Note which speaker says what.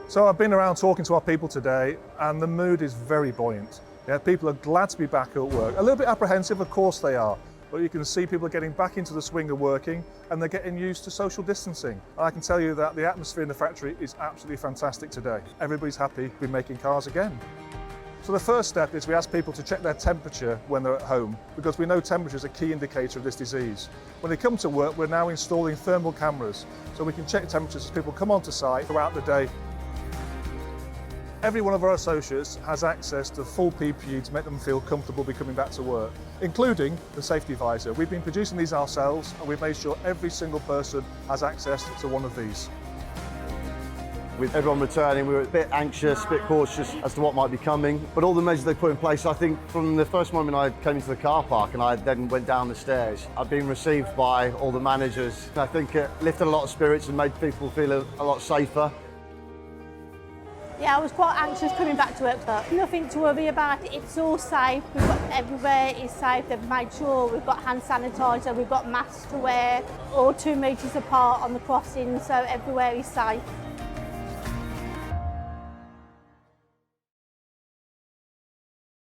Speaker 1: So I've been around talking to our people today and the mood is very buoyant. Yeah, people are glad to be back at work. A little bit apprehensive, of course they are, but you can see people are getting back into the swing of working and they're getting used to social distancing. And I can tell you that the atmosphere in the factory is absolutely fantastic today. Everybody's happy to be making cars again. So the first step is we ask people to check their temperature when they're at home, because we know temperature is a key indicator of this disease. When they come to work, we're now installing thermal cameras, so we can check temperatures as people come onto site throughout the day. Every one of our associates has access to full PPE to make them feel comfortable be coming back to work, including the safety visor. We've been producing these ourselves and we've made sure every single person has access to one of these.
Speaker 2: With everyone returning, we were a bit anxious, a bit cautious as to what might be coming. But all the measures they put in place, I think from the first moment I came into the car park and I then went down the stairs, I've been received by all the managers. I think it lifted a lot of spirits and made people feel a lot safer.
Speaker 3: Yeah, I was quite anxious coming back to work, but nothing to worry about. It's all safe. We've got everywhere is safe. They've made sure we've got hand sanitizer, we've got masks to wear, all 2 metres apart on the crossing, so everywhere is safe.